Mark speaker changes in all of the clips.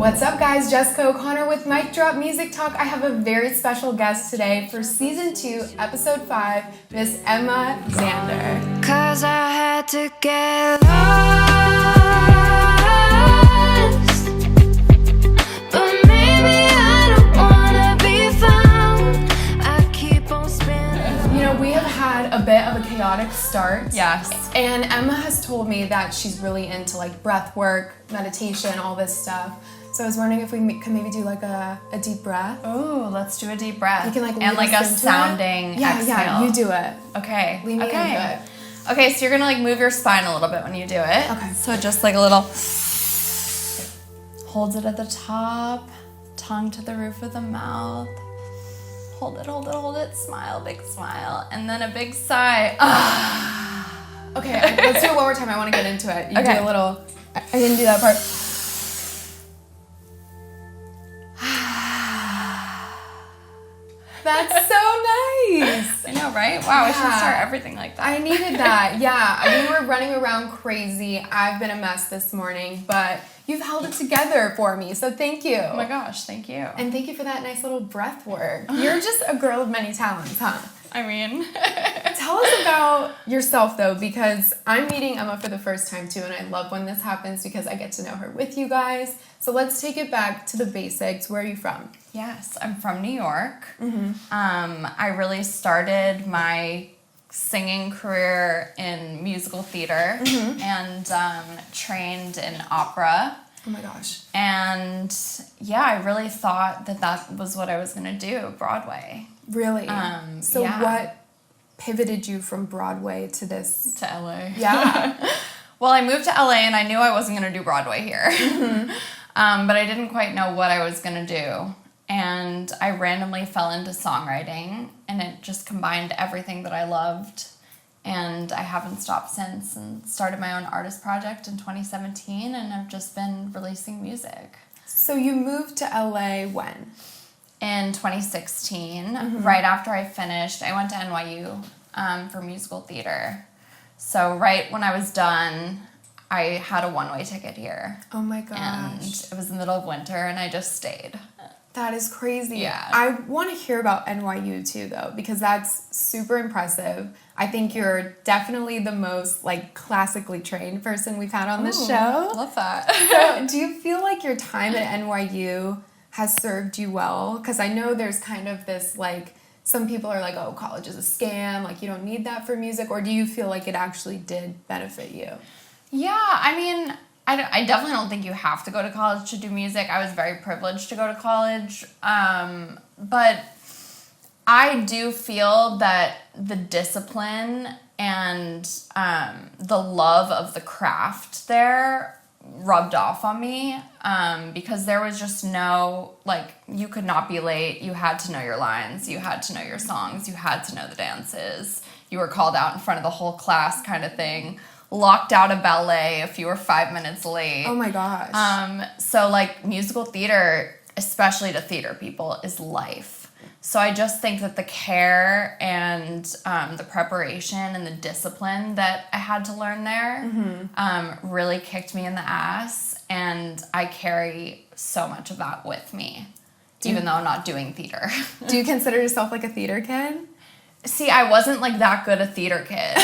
Speaker 1: What's up, guys? Jessica O'Connor with Mic Drop Music Talk. I have a very special guest today for Season 2, Episode 5, Miss Emma Zander.
Speaker 2: 'Cause I had to get lost, but maybe I don't wanna be found. I keep on spinning.
Speaker 1: You know, we have had a bit of a chaotic start.
Speaker 3: Yes.
Speaker 1: And Emma has told me that she's really into like breath work, meditation, all this stuff. So I was wondering if we could maybe do like a deep breath.
Speaker 3: Ooh, let's do a deep breath.
Speaker 1: You can like
Speaker 3: and like a
Speaker 1: listen to
Speaker 3: sounding
Speaker 1: it. Yeah,
Speaker 3: exhale.
Speaker 1: yeah, you do it.
Speaker 3: Okay.
Speaker 1: Lean me into it.
Speaker 3: Okay, so you're gonna like move your spine a little bit when you do it.
Speaker 1: Okay.
Speaker 3: So just like a little. Hold it at the top, tongue to the roof of the mouth. Hold it, hold it, hold it. Smile, big smile, and then a big sigh.
Speaker 1: Okay, let's do it one more time. I want to get into it. You
Speaker 3: Okay.
Speaker 1: do a little. I didn't do that part. That's so nice.
Speaker 3: I know, right? Wow, we should
Speaker 1: Yeah.
Speaker 3: start everything like that.
Speaker 1: I needed that. Yeah, we were running around crazy. I've been a mess this morning, but you've held it together for me, so thank you.
Speaker 3: Oh my gosh, thank you.
Speaker 1: And thank you for that nice little breath work. You're just a girl of many talents, huh?
Speaker 3: I mean,
Speaker 1: Tell us about yourself, though, because I'm meeting Emma for the first time, too, and I love when this happens because I get to know her with you guys. So let's take it back to the basics. Where are you from?
Speaker 3: yes, I'm from New York.
Speaker 1: Mm-hmm.
Speaker 3: I really started my singing career in musical theater and trained in opera.
Speaker 1: Oh my gosh.
Speaker 3: And yeah, I really thought that that was what I was going to do, Broadway.
Speaker 1: Really? So
Speaker 3: yeah.
Speaker 1: what pivoted you from Broadway to this?
Speaker 3: To LA.
Speaker 1: Yeah.
Speaker 3: Well, I moved to LA and I knew I wasn't going to do Broadway here. But I didn't quite know what I was going to do. And I randomly fell into songwriting, and it just combined everything that I loved. And I haven't stopped since, and started my own artist project in 2017, and I've just been releasing music.
Speaker 1: So you moved to LA when?
Speaker 3: In 2016, right after I finished, I went to NYU for musical theater. So right when I was done, I had a one-way ticket here.
Speaker 1: Oh my
Speaker 3: And
Speaker 1: gosh.
Speaker 3: it was the middle of winter, and I just stayed.
Speaker 1: That is crazy.
Speaker 3: Yeah.
Speaker 1: I want to hear about NYU too, though, because that's super impressive. I think you're definitely the most like classically trained person we've had on the show.
Speaker 3: Love that.
Speaker 1: So, do you feel like your time at NYU has served you well? Because I know there's kind of this like, some people are like, oh, college is a scam, like you don't need that for music, or do you feel like it actually did benefit you?
Speaker 3: Yeah, I mean, I definitely don't think you have to go to college to do music. I was very privileged to go to college. But I do feel that the discipline and the love of the craft there rubbed off on me because there was just no, like, you could not be late. You had to know your lines. You had to know your songs. You had to know the dances. You were called out in front of the whole class kind of thing. Locked out of ballet if you were 5 minutes late.
Speaker 1: Oh my gosh.
Speaker 3: So like musical theater, especially to theater people, is life. So I just think that the care and the preparation and the discipline that I had to learn there really kicked me in the ass, and I carry so much of that with me, even though I'm not doing theater.
Speaker 1: Do you consider yourself like a theater kid?
Speaker 3: See, I wasn't like that good a theater kid.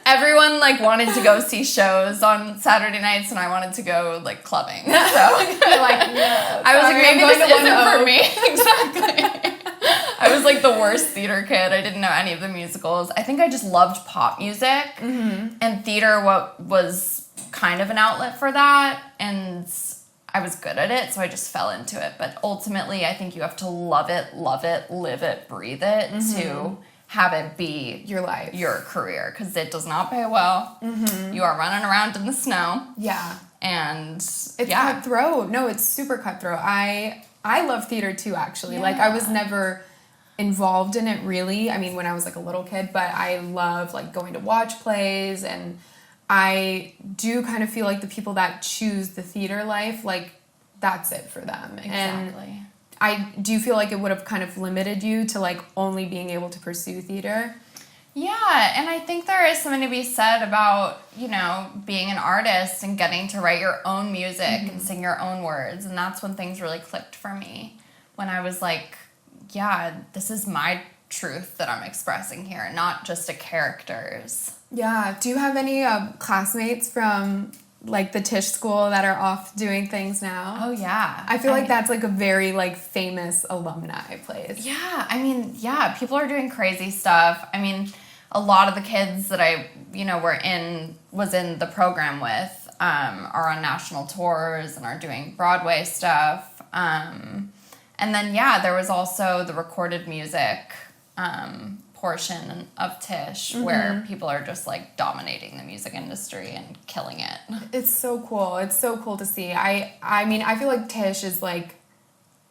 Speaker 3: Everyone like wanted to go see shows on Saturday nights, and I wanted to go like clubbing. So
Speaker 1: You're like, no,
Speaker 3: I was like, maybe
Speaker 1: I'm
Speaker 3: this
Speaker 1: going to
Speaker 3: isn't
Speaker 1: 1-0.
Speaker 3: for me. Exactly. I was like the worst theater kid. I didn't know any of the musicals. I think I just loved pop music, and theater was kind of an outlet for that, and I was good at it, so I just fell into it. But ultimately, I think you have to love it, live it, breathe it to have it be
Speaker 1: Your life.
Speaker 3: your career, because it does not pay well. You are running around in the snow,
Speaker 1: Yeah.
Speaker 3: and
Speaker 1: It's
Speaker 3: yeah.
Speaker 1: cutthroat. No, it's super cutthroat. I love theater too, actually. Like, I was never involved in it, really. I mean, when I was, like, a little kid. But I love, like, going to watch plays. And I do kind of feel like the people that choose the theater life, like, that's it for them.
Speaker 3: Exactly.
Speaker 1: And do you feel like it would have kind of limited you to, like, only being able to pursue theater?
Speaker 3: Yeah, and I think there is something to be said about, you know, being an artist and getting to write your own music and sing your own words. And that's when things really clicked for me. When I was like, yeah, this is my truth that I'm expressing here, not just a character's.
Speaker 1: Yeah. Do you have any classmates from like the Tisch School that are off doing things now?
Speaker 3: Oh, yeah.
Speaker 1: I feel like that's like a very like famous alumni place.
Speaker 3: Yeah, I mean, yeah, people are doing crazy stuff. I mean, a lot of the kids that I, you know, was in the program with are on national tours and are doing Broadway stuff. And then, yeah, there was also the recorded music portion of Tisch where people are just like dominating the music industry and killing it.
Speaker 1: It's so cool. It's so cool to see. I mean, I feel like Tisch is like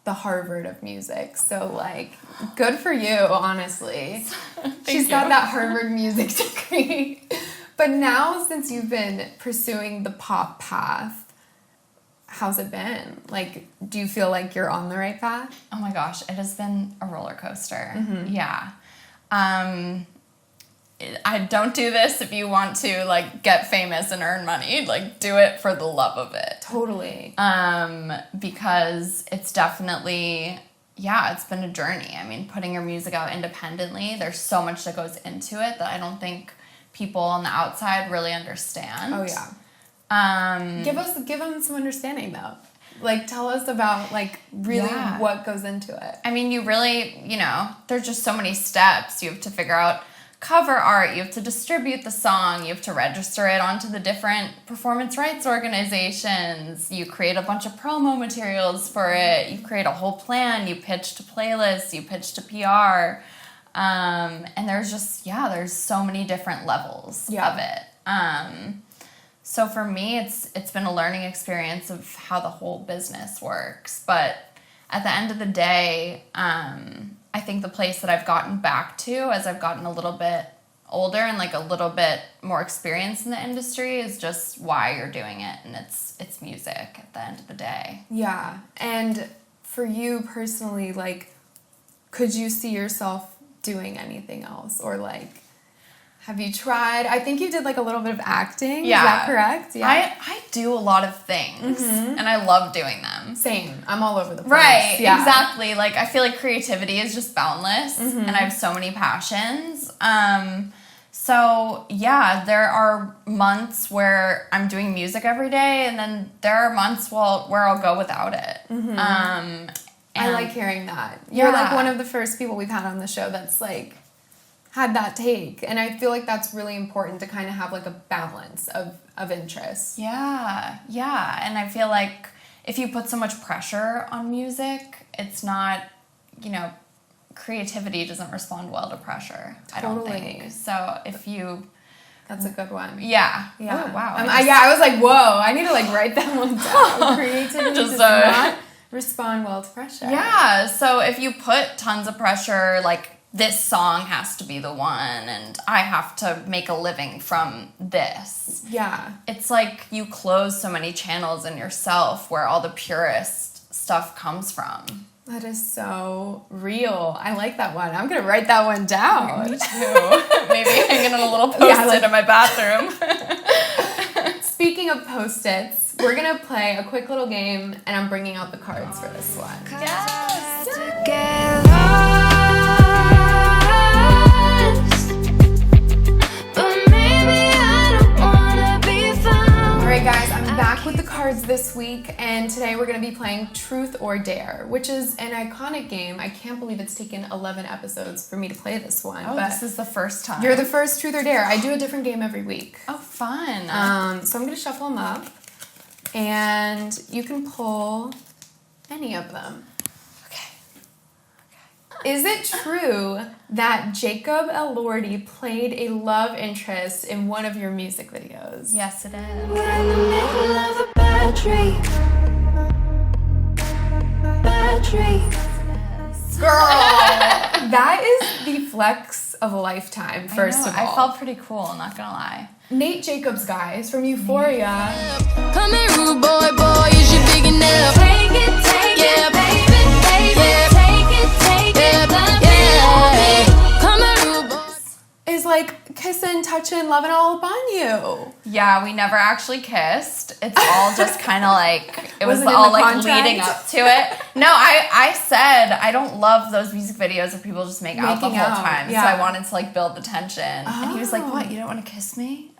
Speaker 1: the Harvard of music. So like, good for you, honestly. She's got that Harvard music degree. But now, since you've been pursuing the pop path, how's it been? Like, do you feel like you're on the right path?
Speaker 3: Oh my gosh, it has been a roller coaster. Yeah. I don't do this if you want to like get famous and earn money. Like, do it for the love of it.
Speaker 1: Totally.
Speaker 3: Because it's definitely, yeah, it's been a journey. I mean, putting your music out independently, there's so much that goes into it that I don't think people on the outside really understand.
Speaker 1: Oh yeah. Give them some understanding though. Like, tell us about, like, really what goes into it.
Speaker 3: I mean, you really, you know, there's just so many steps. You have to figure out cover art. You have to distribute the song. You have to register it onto the different performance rights organizations. You create a bunch of promo materials for it. You create a whole plan. You pitch to playlists. You pitch to PR. And there's just, there's so many different levels of it. So for me, it's been a learning experience of how the whole business works. But at the end of the day, I think the place that I've gotten back to as I've gotten a little bit older and like a little bit more experience in the industry is just why you're doing it. And it's music at the end of the day.
Speaker 1: Yeah. And for you personally, like, could you see yourself doing anything else? Or like, have you tried? I think you did like a little bit of acting.
Speaker 3: Yeah.
Speaker 1: Is that correct?
Speaker 3: Yeah. I do a lot of things and I love doing them.
Speaker 1: Same. I'm all over the place.
Speaker 3: Right.
Speaker 1: Yeah.
Speaker 3: Exactly. Like, I feel like creativity is just boundless and I have so many passions. So yeah, there are months where I'm doing music every day and then there are months where I'll go without it.
Speaker 1: I like hearing that. You're like one of the first people we've had on the show that's like, had that take, and I feel like that's really important to kind of have like a balance of interests.
Speaker 3: Yeah, and I feel like if you put so much pressure on music, it's not, you know, creativity doesn't respond well to pressure.
Speaker 1: Totally.
Speaker 3: I don't think. So if you...
Speaker 1: That's a good one.
Speaker 3: Yeah.
Speaker 1: Yeah.
Speaker 3: Oh, wow.
Speaker 1: I was like, whoa, I need to like write that one down. Creativity does not respond well to pressure.
Speaker 3: Yeah, so if you put tons of pressure, like, this song has to be the one, and I have to make a living from this.
Speaker 1: Yeah.
Speaker 3: It's like you close so many channels in yourself where all the purest stuff comes from.
Speaker 1: That is so real. I like that one. I'm going to write that one down.
Speaker 3: Me too. Maybe hang it on a little post-it in my bathroom.
Speaker 1: Speaking of post-its, we're going to play a quick little game, and I'm bringing out the cards for this one.
Speaker 3: Yes!
Speaker 1: Alright guys, I'm back with the cards this week, and today we're going to be playing Truth or Dare, which is an iconic game. I can't believe it's taken 11 episodes for me to play this one.
Speaker 3: Oh,
Speaker 1: but
Speaker 3: this is the first time.
Speaker 1: You're the first Truth or Dare. I do a different game every week.
Speaker 3: Oh, fun.
Speaker 1: So I'm going to shuffle them up, and you can pull any of them. Is it true that Jacob Elordi played a love interest in one of your music videos?
Speaker 3: Yes, it is.
Speaker 2: We're in the middle of a bad dream. Bad dream.
Speaker 1: Girl! That is the flex of a lifetime, first of all.
Speaker 3: I felt pretty cool, not gonna lie.
Speaker 1: Nate Jacobs, guys, from Euphoria.
Speaker 2: Come here, rude boy, is you big enough? Take it, yeah, baby, yeah. Take it, yeah. Come here, rude boy.
Speaker 1: Is like kissing, touching, loving all up on you.
Speaker 3: Yeah, we never actually kissed. It's all just kind of like, it was
Speaker 1: Was it in
Speaker 3: all
Speaker 1: the
Speaker 3: like
Speaker 1: contract?
Speaker 3: leading up to it. No, I said I don't love those music videos where people just make out the
Speaker 1: Making
Speaker 3: whole
Speaker 1: out,
Speaker 3: time.
Speaker 1: yeah.
Speaker 3: So I wanted to like build the tension. And he was like, what, you don't want to kiss me?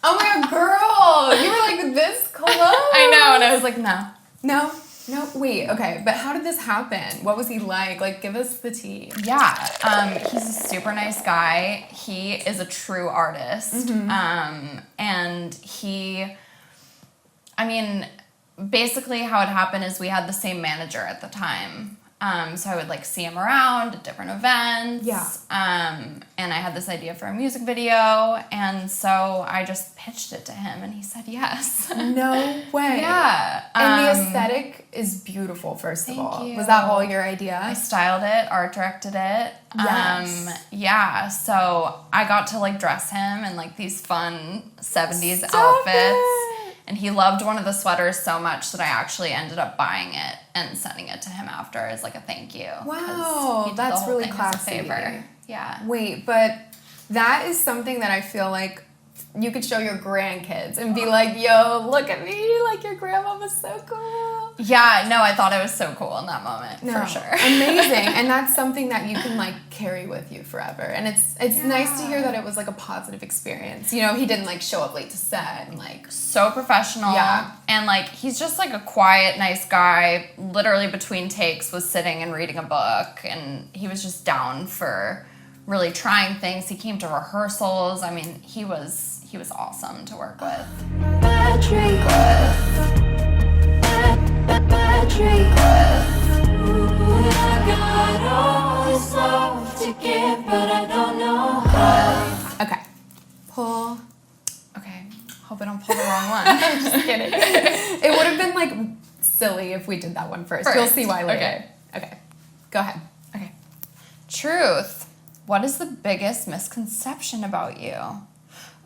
Speaker 1: Oh my God, girl, you were like this close.
Speaker 3: I know, and I was like, no.
Speaker 1: No, wait, okay, but how did this happen? What was he like? Like, give us the tea.
Speaker 3: Yeah, he's a super nice guy. He is a true artist. And basically how it happened is we had the same manager at the time. So I would like see him around at different events.
Speaker 1: Yeah.
Speaker 3: And I had this idea for a music video. And so I just pitched it to him and he said yes.
Speaker 1: No way.
Speaker 3: Yeah.
Speaker 1: And the aesthetic is beautiful, first of
Speaker 3: Thank
Speaker 1: all.
Speaker 3: you.
Speaker 1: Was that all your idea?
Speaker 3: I styled it, art directed it.
Speaker 1: Yes.
Speaker 3: Yeah, so I got to like dress him in like these fun 70s
Speaker 1: Stop
Speaker 3: outfits.
Speaker 1: it.
Speaker 3: And he loved one of the sweaters so much that I actually ended up buying it and sending it to him after as like a thank you. 'cause
Speaker 1: Wow,
Speaker 3: he did
Speaker 1: that's
Speaker 3: the whole
Speaker 1: really
Speaker 3: thing as a
Speaker 1: classy.
Speaker 3: favor. Yeah.
Speaker 1: Wait, but that is something that I feel like you could show your grandkids and be like, yo, look at me, like your grandma was so cool.
Speaker 3: Yeah, no, I thought it was so cool in that moment, for sure.
Speaker 1: Amazing. And that's something that you can like carry with you forever. And it's nice to hear that it was like a positive experience. You know, he didn't like show up late to set and like
Speaker 3: So professional.
Speaker 1: Yeah.
Speaker 3: And like he's just like a quiet, nice guy. Literally between takes was sitting and reading a book, and he was just down for really trying things. He came to rehearsals. I mean, he was awesome to work with.
Speaker 2: Bad drink bad drink Ooh, I got all this love to give, but I don't know how.
Speaker 1: okay. Pull.
Speaker 3: Okay, hope I don't pull the wrong one.
Speaker 1: I'm just kidding. It would have been like silly if we did that one first. You'll see why later. Okay. Go ahead.
Speaker 3: Okay. Truth. What is the biggest misconception about you?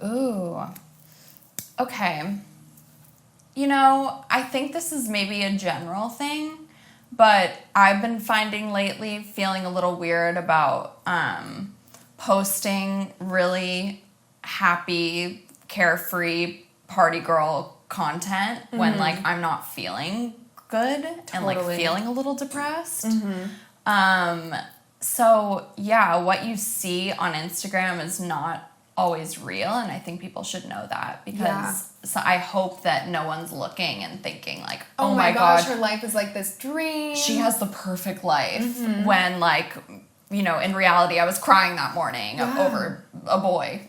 Speaker 3: Ooh. Okay. You know, I think this is maybe a general thing, but I've been finding lately feeling a little weird about posting really happy, carefree party girl content when like I'm not feeling good and like feeling a little depressed. So yeah, what you see on Instagram is not always real, and I think people should know that because so I hope that no one's looking and thinking like, oh my gosh,
Speaker 1: her life is like this dream.
Speaker 3: she has the perfect life, when like, you know, in reality I was crying that morning over a boy.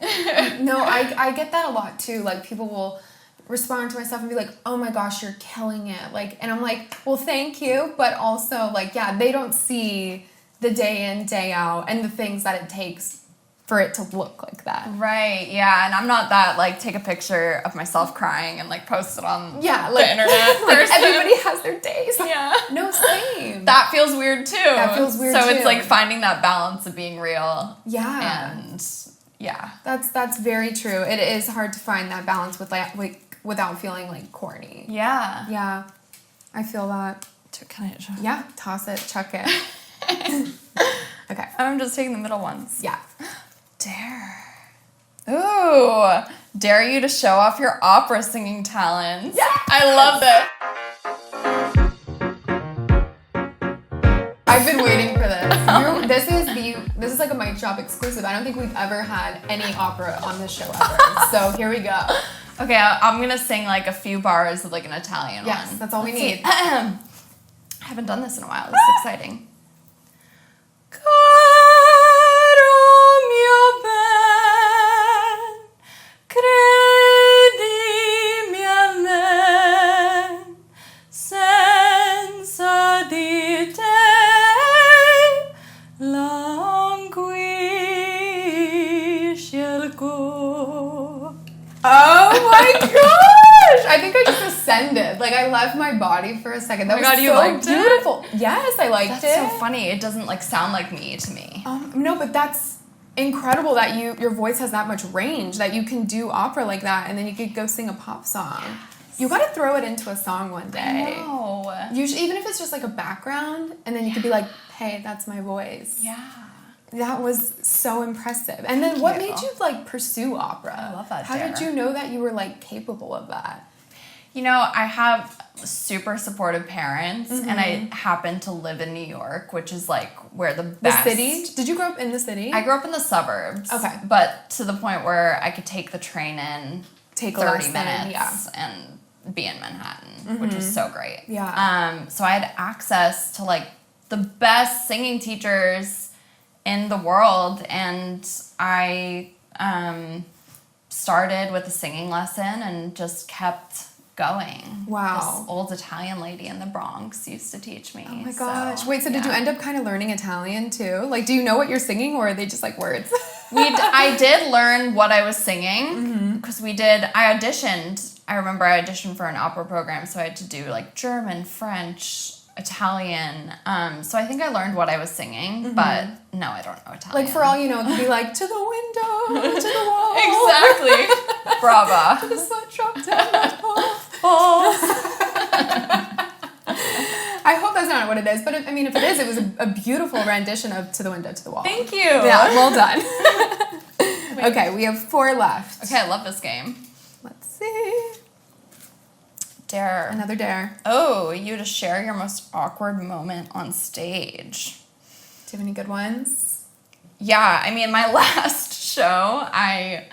Speaker 1: No, I get that a lot too. Like people will respond to my stuff and be like, oh my gosh, you're killing it. Like, and I'm like, well, thank you. But also like, yeah, they don't see the day in, day out and the things that it takes for it to look like that.
Speaker 3: Right, yeah, and I'm not that like take a picture of myself crying and like post it on
Speaker 1: Yeah,
Speaker 3: the
Speaker 1: like
Speaker 3: internet.
Speaker 1: like
Speaker 3: person.
Speaker 1: everybody has their days.
Speaker 3: Yeah.
Speaker 1: No, same.
Speaker 3: That feels weird too.
Speaker 1: That feels weird
Speaker 3: so
Speaker 1: too.
Speaker 3: it's like finding that balance of being real.
Speaker 1: Yeah.
Speaker 3: And yeah.
Speaker 1: That's very true. It is hard to find that balance with like without feeling like corny.
Speaker 3: Yeah.
Speaker 1: Yeah. I feel that.
Speaker 3: Can I
Speaker 1: Yeah, toss it, chuck it. Okay.
Speaker 3: I'm just taking the middle ones.
Speaker 1: Yeah.
Speaker 3: Dare. Ooh. Dare you to show off your opera singing talents.
Speaker 1: Yeah.
Speaker 3: I love it.
Speaker 1: I've been waiting for this. This is like a mic drop exclusive. I don't think we've ever had any opera on this show ever. So here we go.
Speaker 3: Okay, I'm gonna sing like a few bars of like an Italian one.
Speaker 1: Yes, that's all we
Speaker 3: Let's
Speaker 1: need.
Speaker 3: see. I haven't done this in a while. This is exciting. Caro mio ben, credimi a me, senza di te languisce il cuore.
Speaker 1: Oh my gosh! I think I just ascended. Like I left my body for a second. That
Speaker 3: Oh my
Speaker 1: was
Speaker 3: God, you
Speaker 1: so
Speaker 3: liked it?
Speaker 1: beautiful. Yes, I liked
Speaker 3: That's
Speaker 1: it.
Speaker 3: so funny. It doesn't like sound like me to me.
Speaker 1: No, but that's incredible that your voice has that much range that you can do opera like that, and then you could go sing a pop song. You got to throw it into a song one day.
Speaker 3: No.
Speaker 1: Usually, even if it's just like a background, and then you could be like, "Hey, that's my voice."
Speaker 3: Yeah.
Speaker 1: That was so impressive. And then what
Speaker 3: you.
Speaker 1: made you like pursue opera?
Speaker 3: I love that,
Speaker 1: How did
Speaker 3: Dare.
Speaker 1: you know that you were like capable of that?
Speaker 3: You know, I have super supportive parents, and I happen to live in New York, which is like where the best...
Speaker 1: The city? Did you grow up in the city?
Speaker 3: I grew up in the suburbs.
Speaker 1: Okay.
Speaker 3: But to the point where I could take the train in
Speaker 1: Take a
Speaker 3: 30
Speaker 1: lesson,
Speaker 3: minutes and be in Manhattan, which was so great.
Speaker 1: Yeah.
Speaker 3: So I had access to like the best singing teachers in the world, and I started with a singing lesson and just kept going.
Speaker 1: Wow.
Speaker 3: This old Italian lady in the Bronx used to teach me.
Speaker 1: Oh my gosh. Wait, so did you end up kind of learning Italian too? Like, do you know what you're singing, or are they just like words?
Speaker 3: I did learn what I was singing because I auditioned. I remember I auditioned for an opera program, so I had to do like German, French, Italian. So I think I learned what I was singing, but no, I don't know Italian.
Speaker 1: Like, for all you know, it could be like, to the window, to the wall.
Speaker 3: Exactly. Brava.
Speaker 1: To the sweatshop, to the I hope that's not what it is, but I mean, if it is, it was a beautiful rendition of To the Window, to the Wall.
Speaker 3: Thank you.
Speaker 1: Yeah, well done. Okay, we have 4 left.
Speaker 3: Okay, I love this game.
Speaker 1: Let's see.
Speaker 3: Dare.
Speaker 1: Another dare.
Speaker 3: Oh, you to share your most awkward moment on stage.
Speaker 1: Do you have any good ones?
Speaker 3: Yeah, I mean, my last show, I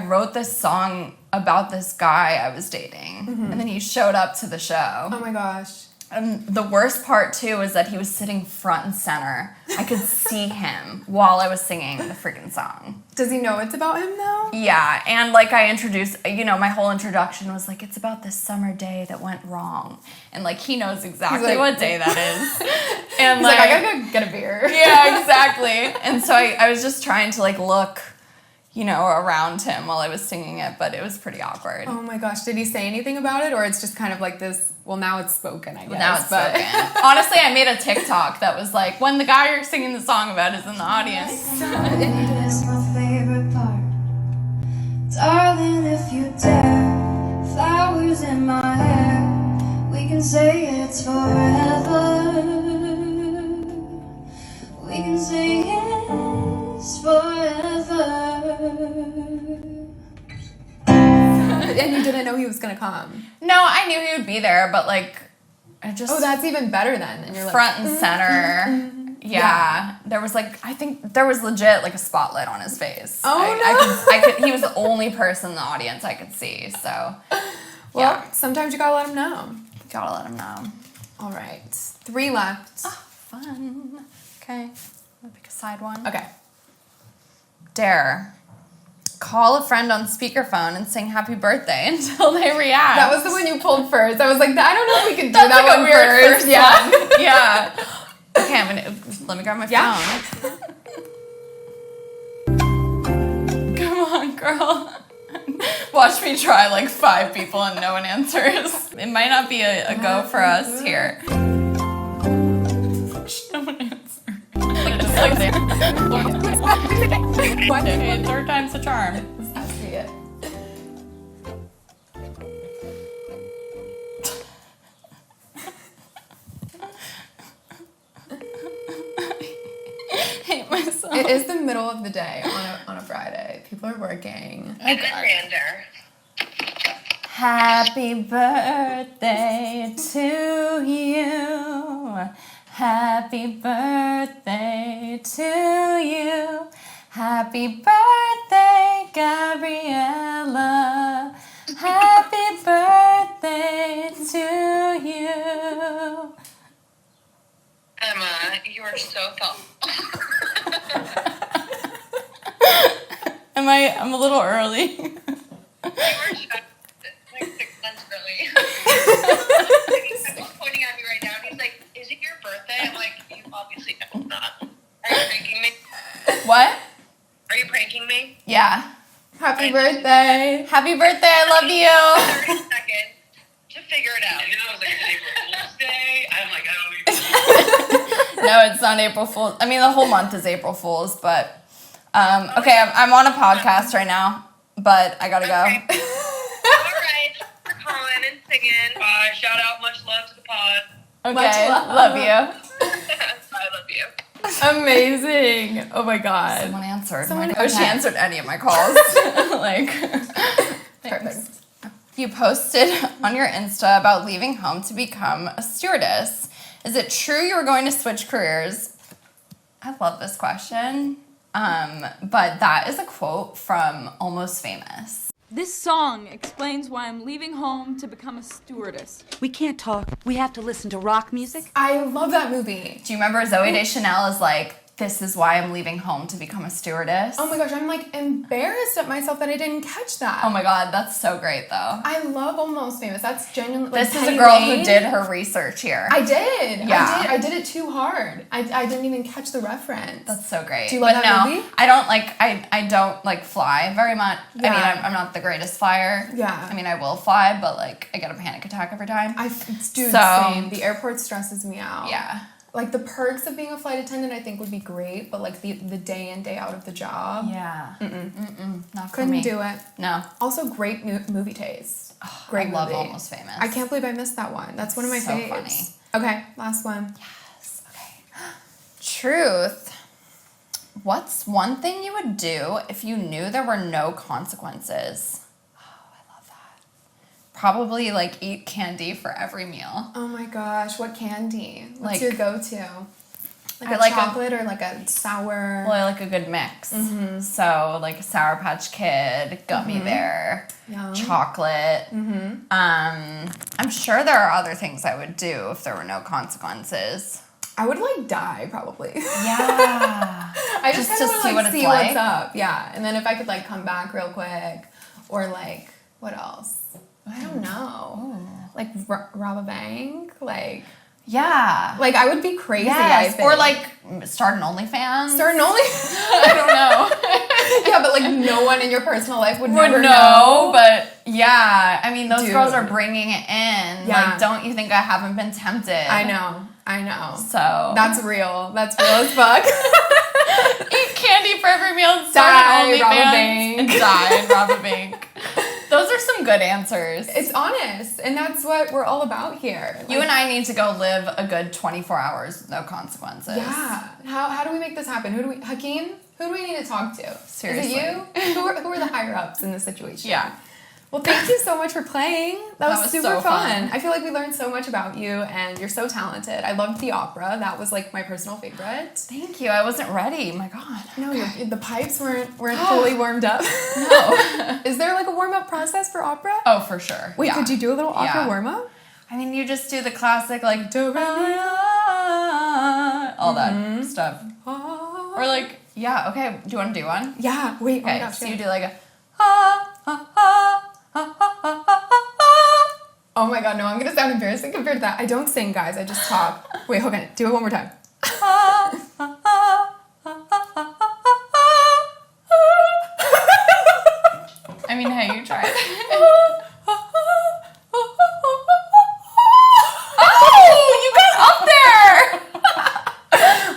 Speaker 3: wrote this song about this guy I was dating, and then he showed up to the show.
Speaker 1: Oh my gosh.
Speaker 3: And the worst part, too, is that he was sitting front and center. I could see him while I was singing the freaking song.
Speaker 1: Does he know it's about him, though?
Speaker 3: Yeah, and like I introduced, my whole introduction was like, it's about this summer day that went wrong. And like, he knows exactly
Speaker 1: like,
Speaker 3: what day that is. And
Speaker 1: He's like, I gotta go get a beer.
Speaker 3: Yeah, exactly. And so I was just trying to like look, around him while I was singing it, but it was pretty awkward.
Speaker 1: Oh my gosh. Did he say anything about it? Or it's just kind of like this, well, now it's spoken, I guess.
Speaker 3: Now it's spoken. Honestly, I made a TikTok that was like, when the guy you're singing the song about is in the audience.
Speaker 2: It's my favorite part. Darling, if you dare, flowers in my hair, we can say it's forever. We can say it's forever.
Speaker 1: And you didn't know he was gonna come.
Speaker 3: No, I knew he would be there, but like, I just...
Speaker 1: Oh, that's even better then. And you're like,
Speaker 3: front and center. Yeah. There was like, I think there was legit like a spotlight on his face.
Speaker 1: Oh,
Speaker 3: I could, he was the only person in the audience I could see, so.
Speaker 1: well, sometimes you gotta let him know.
Speaker 3: Gotta let him know.
Speaker 1: All right. 3 left.
Speaker 3: Oh, fun. Okay. I'll pick a side one.
Speaker 1: Okay.
Speaker 3: Dare. Call a friend on speakerphone and sing happy birthday until they react.
Speaker 1: That was the one you pulled first. I was like, I don't know if we could do
Speaker 3: That's
Speaker 1: that
Speaker 3: like a
Speaker 1: one
Speaker 3: weird
Speaker 1: first. Yeah.
Speaker 3: one. Yeah. Okay, let me grab my phone. Come on, girl. Watch me try like 5 people and no one answers. It might not be a go for us here. No one answers. Just like okay, 3rd time's the charm.
Speaker 1: I see it.
Speaker 3: Hate myself.
Speaker 1: It is the middle of the day on a Friday. People are working.
Speaker 4: Zander.
Speaker 3: Happy birthday to you. Happy birthday to you. Happy birthday, Gabriella. Happy birthday to you.
Speaker 4: Emma, you are so thoughtful.
Speaker 3: I'm a little early.
Speaker 4: You were just like 6 months early. He's pointing at me right now, and he's like, "Is it your birthday?" I'm like, "You obviously know it's not. Are you pranking me?
Speaker 3: What?
Speaker 4: Are you pranking me?"
Speaker 3: Yeah.
Speaker 1: Happy birthday.
Speaker 3: Happy birthday, I love you.
Speaker 4: 30 seconds to figure it out. You know, I was like, "It's April Fool's Day." I'm like, I don't even.
Speaker 3: No, it's not April Fool's. I mean, the whole month is April Fool's, but okay, I'm on a podcast right now, but I gotta go.
Speaker 4: Okay. All right, for calling and singing. Bye. Shout out, much love to the pod.
Speaker 3: Okay,
Speaker 1: Much love.
Speaker 3: love you.
Speaker 4: I love you.
Speaker 1: Amazing. Oh my God.
Speaker 3: Someone answered.
Speaker 1: Someone-
Speaker 3: Oh, she
Speaker 1: okay.
Speaker 3: answered any of my calls. Like,
Speaker 1: Perfect.
Speaker 3: you posted on your Insta about leaving home to become a stewardess. Is it true you were going to switch careers? I love this question. But that is a quote from Almost Famous.
Speaker 5: This song explains why I'm leaving home to become a stewardess.
Speaker 6: We can't talk. We have to listen to rock music.
Speaker 1: I love that movie.
Speaker 3: Do you remember Zooey Deschanel is like, this is why I'm leaving home to become a stewardess?
Speaker 1: Oh my gosh, I'm like embarrassed at myself that I didn't catch that.
Speaker 3: Oh my God, that's so great though.
Speaker 1: I love Almost Famous. That's genuinely. Like,
Speaker 3: This is a
Speaker 1: Penny
Speaker 3: girl
Speaker 1: Lane.
Speaker 3: who did her research here.
Speaker 1: I did.
Speaker 3: Yeah.
Speaker 1: I did it too hard. I didn't even catch the reference.
Speaker 3: That's so great.
Speaker 1: Do you love
Speaker 3: but
Speaker 1: that
Speaker 3: no,
Speaker 1: movie?
Speaker 3: I don't like I don't like fly very much.
Speaker 1: Yeah.
Speaker 3: I mean, I'm not the greatest flyer.
Speaker 1: Yeah.
Speaker 3: I mean, I will fly, but like I get a panic attack every time.
Speaker 1: Dude,
Speaker 3: So-
Speaker 1: same. The airport stresses me out.
Speaker 3: Yeah.
Speaker 1: Like the perks of being a flight attendant, I think would be great, but like the day in day out of the job,
Speaker 3: Yeah. Not for
Speaker 1: couldn't
Speaker 3: me.
Speaker 1: do it.
Speaker 3: No.
Speaker 1: Also, great movie taste. Great
Speaker 3: I love
Speaker 1: movie.
Speaker 3: Almost Famous.
Speaker 1: I can't believe I missed that one. That's one of my
Speaker 3: So
Speaker 1: faves.
Speaker 3: funny.
Speaker 1: Okay, last one.
Speaker 3: Okay. Truth. What's one thing you would do if you knew there were no consequences? Oh, I love that. Probably like eat candy for every meal.
Speaker 1: Oh my gosh, what candy? What's
Speaker 3: Like-
Speaker 1: your go-to? Like
Speaker 3: I
Speaker 1: a
Speaker 3: like a-
Speaker 1: chocolate or like a sour?
Speaker 3: Well, I like a good mix. So, like a Sour Patch Kid, Gummy Bear,
Speaker 1: Yum.
Speaker 3: chocolate. I'm sure there are other things I would do if there were no consequences.
Speaker 1: I would like die probably.
Speaker 3: Yeah.
Speaker 1: I just
Speaker 3: Just
Speaker 1: kind
Speaker 3: to
Speaker 1: of
Speaker 3: see
Speaker 1: like
Speaker 3: what it's
Speaker 1: see
Speaker 3: like?
Speaker 1: what's up. Yeah, and then if I could like come back real quick, or like what else? I don't know. Like rob a bank, like I would be crazy. I
Speaker 3: Yes.
Speaker 1: think.
Speaker 3: Or like start an OnlyFans.
Speaker 1: start an only.
Speaker 3: I don't know.
Speaker 1: Yeah, but like no one in your personal life would
Speaker 3: Would
Speaker 1: never
Speaker 3: know, but yeah. I mean, those
Speaker 1: Dude.
Speaker 3: girls are bringing it in.
Speaker 1: Yeah.
Speaker 3: Like, don't you think I haven't been tempted?
Speaker 1: I know.
Speaker 3: So.
Speaker 1: That's real. That's real as fuck.
Speaker 3: Eat candy for every meal and
Speaker 1: Die,
Speaker 3: start an
Speaker 1: rob a
Speaker 3: OnlyFans
Speaker 1: bank.
Speaker 3: and die and rob a bank. Those are some good answers.
Speaker 1: It's honest, and that's what we're all about here.
Speaker 3: You and I need to go live a good 24 hours with no consequences.
Speaker 1: Yeah. How do we make this happen? Hakim? Who do we need to talk to?
Speaker 3: Seriously.
Speaker 1: Is it you? Who are the higher ups in this situation?
Speaker 3: Yeah.
Speaker 1: Well, thank you so much for playing. That was super
Speaker 3: so
Speaker 1: fun. I feel like we learned so much about you, and you're so talented. I loved the opera. That was like my personal favorite.
Speaker 3: Thank you. I wasn't ready. My God.
Speaker 1: No, the pipes weren't fully warmed up.
Speaker 3: No.
Speaker 1: Is there like a warm up process for opera?
Speaker 3: Oh, for sure.
Speaker 1: Wait,
Speaker 3: Yeah.
Speaker 1: could you do a little opera
Speaker 3: Yeah.
Speaker 1: warm up?
Speaker 3: I mean, you just do the classic, like, do, re, mi, all that stuff. Or like, yeah, okay. Do you want to do one?
Speaker 1: Yeah. Wait. Oh
Speaker 3: Okay,
Speaker 1: my gosh.
Speaker 3: so
Speaker 1: yeah.
Speaker 3: you do like a,
Speaker 1: Oh my god, no, I'm gonna sound embarrassing compared to that. I don't sing, guys. I just talk. Wait, hold on. Do it one more time.
Speaker 3: I mean, hey, you try it. Oh, you got up there!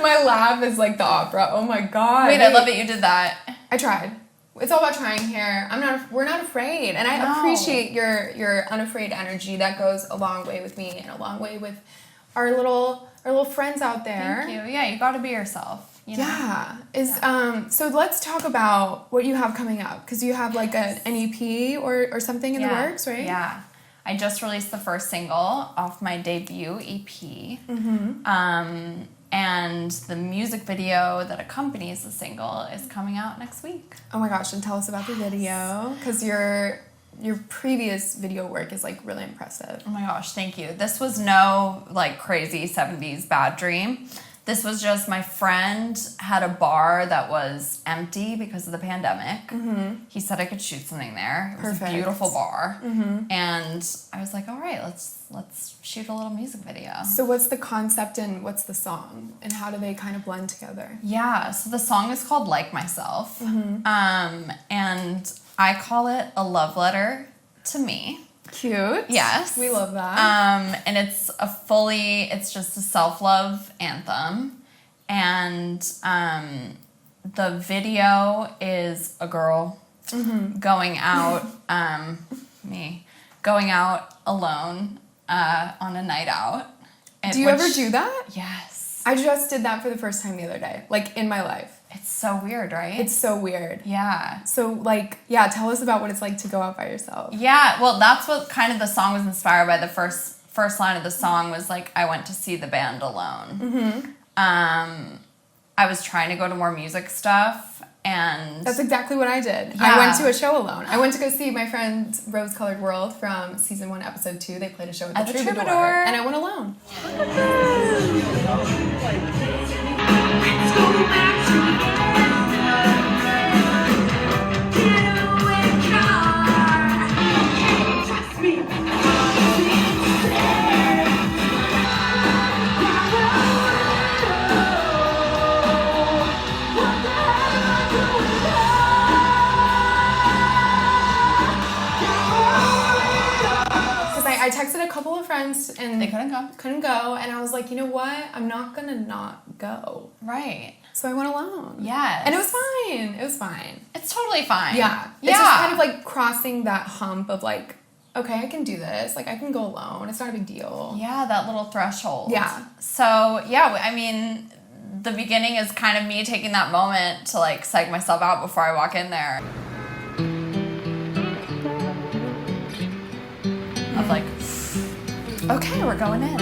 Speaker 1: My laugh is like the opera. Oh my god.
Speaker 3: Wait, I love that you did that.
Speaker 1: I tried. It's all about trying here. We're not afraid. And I
Speaker 3: No.
Speaker 1: appreciate your unafraid energy. That goes a long way with me and a long way with our little friends out there.
Speaker 3: Thank you. Yeah, you got to be yourself. You know?
Speaker 1: Yeah. So let's talk about what you have coming up, because you have like an EP or something in the works, right?
Speaker 3: Yeah. I just released the first single off my debut EP. Mm-hmm. And the music video that accompanies the single is coming out next week.
Speaker 1: Oh my gosh, and tell us about the video, because your previous video work is like really impressive.
Speaker 3: Oh my gosh, thank you. This was no like crazy 70s bad dream. This was just my friend had a bar that was empty because of the pandemic. Mm-hmm. He said I could shoot something there. It was
Speaker 1: Perfect.
Speaker 3: a beautiful bar. Mm-hmm. And I was like, all right, let's shoot a little music video.
Speaker 1: So what's the concept and what's the song, and how do they kind of blend together?
Speaker 3: Yeah, so the song is called Like Myself.
Speaker 1: Mm-hmm.
Speaker 3: And I call it a love letter to me.
Speaker 1: Cute.
Speaker 3: Yes.
Speaker 1: We love that.
Speaker 3: And it's just a self-love anthem. And the video is a girl going out, going out alone on a night out.
Speaker 1: Do you ever do that?
Speaker 3: Yes.
Speaker 1: I just did that for the first time the other day, like in my life.
Speaker 3: It's so weird, right?
Speaker 1: It's so weird.
Speaker 3: Yeah.
Speaker 1: So like, yeah, tell us about what it's like to go out by yourself.
Speaker 3: Yeah, well, that's what kind of the song was inspired by. The first line of the song was like, I went to see the band alone. I was trying to go to more music stuff, and
Speaker 1: That's exactly what I did.
Speaker 3: Yeah.
Speaker 1: I went to a show alone. I went to go see my friend Rose Colored World from season 1, episode 2. They played a show at the Troubadour, and I went alone. I texted a couple of friends and
Speaker 3: they couldn't go.
Speaker 1: And I was like, you know what? I'm not gonna not go.
Speaker 3: Right.
Speaker 1: So I went alone.
Speaker 3: Yes.
Speaker 1: And it was fine. It was fine.
Speaker 3: It's totally fine.
Speaker 1: Yeah.
Speaker 3: Yeah.
Speaker 1: It's just kind of like crossing that hump of like, okay, I can do this. Like I can go alone. It's not a big deal.
Speaker 3: Yeah, that little threshold.
Speaker 1: Yeah.
Speaker 3: So, yeah, I mean, the beginning is kind of me taking that moment to like psych myself out before I walk in there. Of like, okay, we're going in.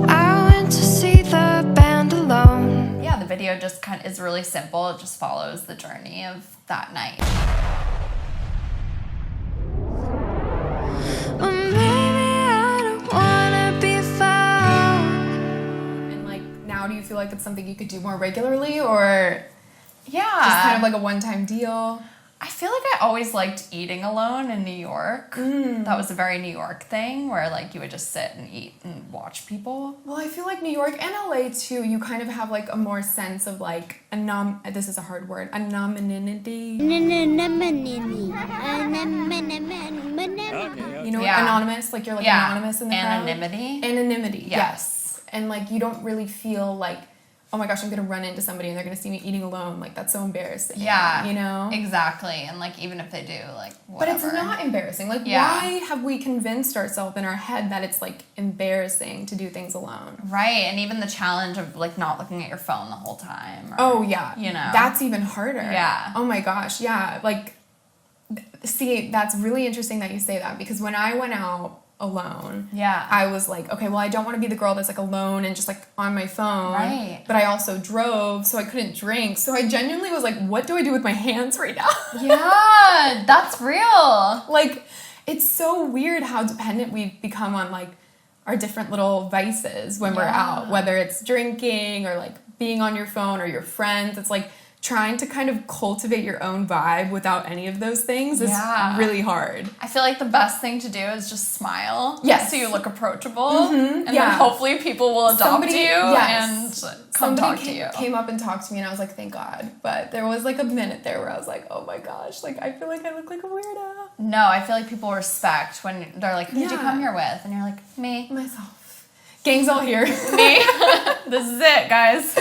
Speaker 2: I went to see the band alone.
Speaker 3: Yeah, the video just kind of is really simple. It just follows the journey of that night.
Speaker 2: Well, maybe I don't wanna be found.
Speaker 1: And like now do you feel like it's something you could do more regularly or
Speaker 3: Yeah.
Speaker 1: just kind of like a one-time deal?
Speaker 3: I feel like I always liked eating alone in New York. That was a very New York thing where like you would just sit and eat and watch people.
Speaker 1: Well, I feel like New York and LA too, you kind of have like a more sense of like this is a hard word, anonymity. You know,
Speaker 3: Yeah.
Speaker 1: anonymous, like you're like
Speaker 3: Yeah.
Speaker 1: anonymous in the crowd.
Speaker 3: Anonymity.
Speaker 1: Anonymity,
Speaker 3: Yes.
Speaker 1: yes. And like you don't really feel like, oh my gosh, I'm gonna run into somebody and they're gonna see me eating alone. Like that's so embarrassing.
Speaker 3: Yeah.
Speaker 1: You know?
Speaker 3: Exactly. And like even if they do, like
Speaker 1: But
Speaker 3: whatever.
Speaker 1: it's not embarrassing. Like
Speaker 3: Yeah.
Speaker 1: why have we convinced ourselves in our head that it's like embarrassing to do things alone?
Speaker 3: Right. And even the challenge of like not looking at your phone the whole time. Or,
Speaker 1: Oh yeah.
Speaker 3: You know.
Speaker 1: That's even harder.
Speaker 3: Yeah.
Speaker 1: Oh my gosh, yeah. Like see, that's really interesting that you say that because when I went out alone,
Speaker 3: Yeah.
Speaker 1: I was like, okay, well, I don't want to be the girl that's like alone and just like on my phone.
Speaker 3: Right.
Speaker 1: But I also drove, so I couldn't drink. So I genuinely was like, what do I do with my hands right now?
Speaker 3: Yeah, that's real.
Speaker 1: Like, it's so weird how dependent we've become on like our different little vices when we're
Speaker 3: Yeah.
Speaker 1: out, whether it's drinking or like being on your phone or your friends. It's like trying to kind of cultivate your own vibe without any of those things is
Speaker 3: Yeah.
Speaker 1: really hard.
Speaker 3: I feel like the best thing to do is just smile.
Speaker 1: Yes.
Speaker 3: So you look approachable. And
Speaker 1: yeah.
Speaker 3: then hopefully people will adopt you and come talk to you.
Speaker 1: Came up and talked to me and I was like, thank God. But there was like a minute there where I was like, oh my gosh, like I feel like I look like a weirdo.
Speaker 3: No, I feel like people respect when they're like, who'd you
Speaker 1: Yeah.
Speaker 3: come here with? And you're like, me.
Speaker 1: Myself. Gang's all here.
Speaker 3: Me. This is it, guys.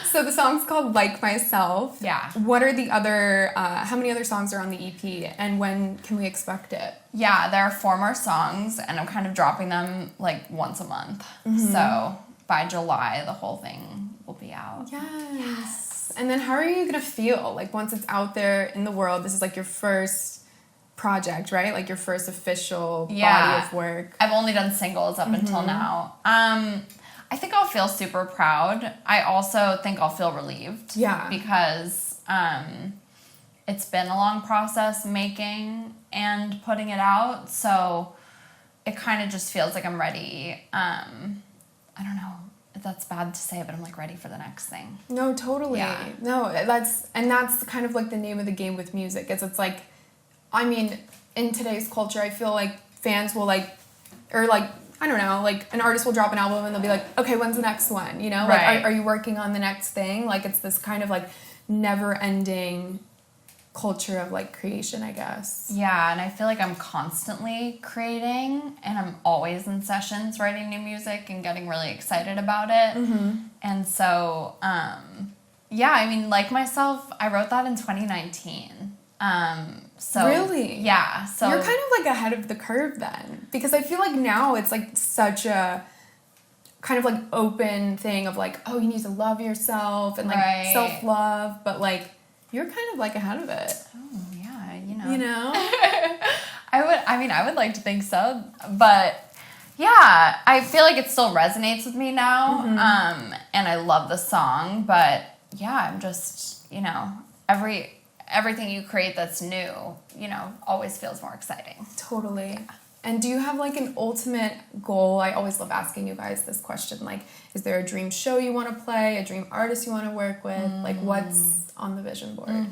Speaker 1: So the song's called Like Myself.
Speaker 3: Yeah.
Speaker 1: What are the other, how many other songs are on the EP and when can we expect it?
Speaker 3: Yeah, there are 4 more songs, and I'm kind of dropping them like once a month. So by July, the whole thing will be out.
Speaker 1: Yes. And then how are you going to feel? Like once it's out there in the world, this is like your first project, right? Like your first official body of work.
Speaker 3: I've only done singles up until now. I think I'll feel super proud. I also think I'll feel relieved.
Speaker 1: Yeah.
Speaker 3: Because it's been a long process making and putting it out. So it kind of just feels like I'm ready. I don't know if that's bad to say, but I'm like ready for the next thing.
Speaker 1: No, totally.
Speaker 3: Yeah.
Speaker 1: No, that's kind of like the name of the game with music. It's like, I mean, in today's culture, I feel like fans will like, or like, I don't know, like an artist will drop an album and they'll be like, okay, when's the next one? You know,
Speaker 3: Right.
Speaker 1: like, are you working on the next thing? Like, it's this kind of like never ending culture of like creation, I guess.
Speaker 3: Yeah, and I feel like I'm constantly creating, and I'm always in sessions writing new music and getting really excited about it. And so, yeah, I mean, Like Myself, I wrote that in 2019. So
Speaker 1: Really?
Speaker 3: Yeah. So
Speaker 1: You're kind of like ahead of the curve then, because I feel like now it's like such a kind of like open thing of like, oh, you need to love yourself and like
Speaker 3: Right.
Speaker 1: self-love, but like you're kind of like ahead of it.
Speaker 3: Oh, yeah, you know.
Speaker 1: You know?
Speaker 3: I would like to think so, but yeah, I feel like it still resonates with me now. And I love the song, but yeah, I'm just, you know, everything you create that's new, you know, always feels more exciting.
Speaker 1: Totally. And do you have like an ultimate goal? I always love asking you guys this question. Like, is there a dream show you want to play, a dream artist you want to work with? Like, what's on the vision board?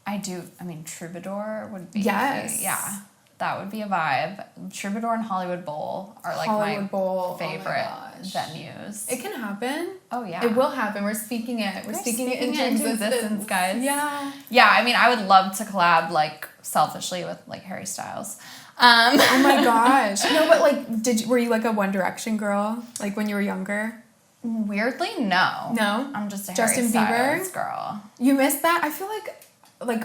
Speaker 3: I do, I mean, Troubadour would be,
Speaker 1: Yes.
Speaker 3: yeah, that would be a vibe. Troubadour and Hollywood Bowl are like
Speaker 1: Hollywood Bowl, oh my
Speaker 3: favorite
Speaker 1: gosh.
Speaker 3: venues.
Speaker 1: It can happen.
Speaker 3: Oh, yeah.
Speaker 1: It will happen. We're speaking it. We're speaking it into existence,
Speaker 3: guys.
Speaker 1: Yeah.
Speaker 3: Yeah, I mean, I would love to collab, like, selfishly with, like, Harry Styles.
Speaker 1: Oh my gosh. No, but like, were you like a One Direction girl? Like when you were younger?
Speaker 3: Weirdly, no.
Speaker 1: No?
Speaker 3: I'm just a
Speaker 1: Justin
Speaker 3: Harry
Speaker 1: Bieber?
Speaker 3: Styles girl.
Speaker 1: You missed that? I feel like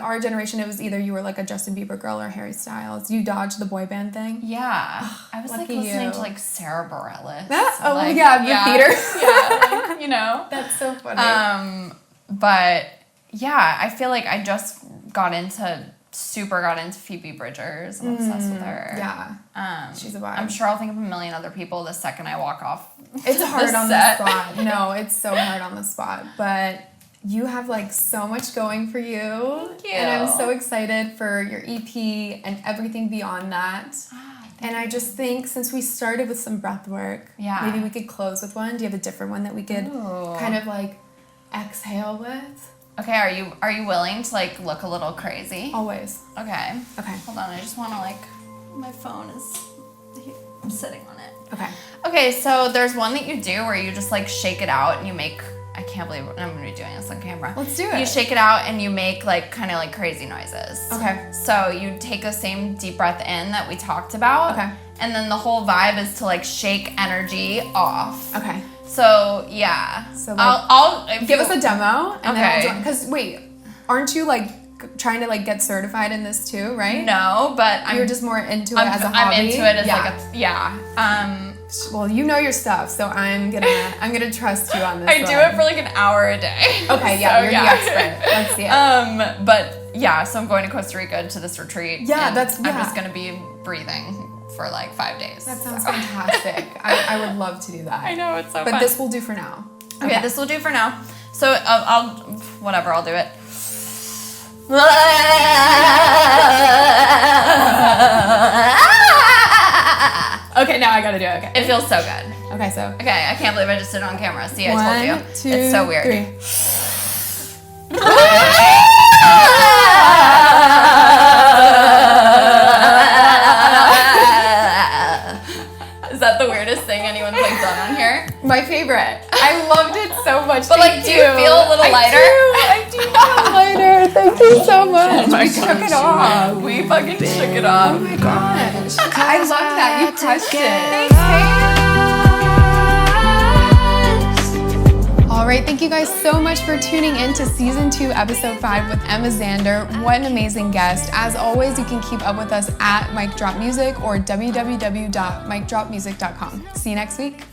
Speaker 1: our generation, it was either you were like a Justin Bieber girl or Harry Styles. You dodged the boy band thing.
Speaker 3: Yeah. I was like
Speaker 1: Lucky
Speaker 3: listening
Speaker 1: you.
Speaker 3: to like Sarah Bareilles.
Speaker 1: Oh
Speaker 3: like,
Speaker 1: yeah, the theater.
Speaker 3: Yeah, like, you know.
Speaker 1: That's so funny.
Speaker 3: But yeah, I feel like I just got into Phoebe Bridgers. I'm obsessed with her.
Speaker 1: Yeah. She's a vibe.
Speaker 3: I'm sure I'll think of a million other people the second I walk off.
Speaker 1: It's hard on the
Speaker 3: set.
Speaker 1: spot. No, it's so hard on the spot. But you have like so much going for you.
Speaker 3: Thank you.
Speaker 1: And I'm so excited for your EP and everything beyond that. And I just think since we started with some breath work,
Speaker 3: Yeah.
Speaker 1: maybe we could close with one. Do you have a different one that we could
Speaker 3: Ooh.
Speaker 1: kind of like exhale with?
Speaker 3: Okay, are you willing to like look a little crazy?
Speaker 1: Always.
Speaker 3: Okay.
Speaker 1: Okay.
Speaker 3: Hold on, I just want to like, my phone is, I'm sitting on it.
Speaker 1: Okay.
Speaker 3: Okay, so there's one that you do where you just like shake it out and you make, I can't believe I'm gonna be doing this on camera.
Speaker 1: Let's do it.
Speaker 3: You shake it out and you make like kind of like crazy noises.
Speaker 1: Okay.
Speaker 3: So you take the same deep breath in that we talked about.
Speaker 1: Okay.
Speaker 3: And then the whole vibe is to like shake energy off.
Speaker 1: Okay.
Speaker 3: So yeah.
Speaker 1: So, like,
Speaker 3: I'll if
Speaker 1: Give
Speaker 3: you-
Speaker 1: us a demo. And
Speaker 3: Okay.
Speaker 1: then because wait, aren't you like trying to like get certified in this too, right?
Speaker 3: No, but
Speaker 1: You're just more into it as a hobby.
Speaker 3: I'm into it as
Speaker 1: yeah.
Speaker 3: like a yeah.
Speaker 1: Well, you know your stuff, so I'm gonna trust you on this.
Speaker 3: I do it for like an hour a day.
Speaker 1: Okay, yeah,
Speaker 3: So,
Speaker 1: you're the expert. Let's see it.
Speaker 3: But yeah, so I'm going to Costa Rica to this retreat.
Speaker 1: Yeah,
Speaker 3: and
Speaker 1: that's-
Speaker 3: I'm
Speaker 1: yeah.
Speaker 3: just gonna be breathing for like 5 days.
Speaker 1: That sounds fantastic. I would love to do that.
Speaker 3: I know, it's so
Speaker 1: But
Speaker 3: fun.
Speaker 1: this will do for now.
Speaker 3: Okay, this will do for now. So I'll do it.
Speaker 1: Okay, now I gotta do it. Okay.
Speaker 3: It feels so good.
Speaker 1: Okay, so
Speaker 3: Okay, I can't believe I just did it on camera. See, I told
Speaker 1: 1,
Speaker 3: you.
Speaker 1: 2,
Speaker 3: It's so weird.
Speaker 1: 3.
Speaker 3: Is that the weirdest thing anyone's like done on here?
Speaker 1: My favorite. I loved it so much.
Speaker 3: But like, do you feel a little lighter?
Speaker 1: I do feel lighter. Thank you so much. We shook it off.
Speaker 3: We fucking shook it off.
Speaker 1: Oh my gosh. I love that. You crushed it.
Speaker 3: Thanks, babe.
Speaker 1: All right, thank you guys so much for tuning in to Season 2, Episode 5 with Emma Zander. What an amazing guest. As always, you can keep up with us at Mic Drop Music or www.micdropmusic.com. See you next week.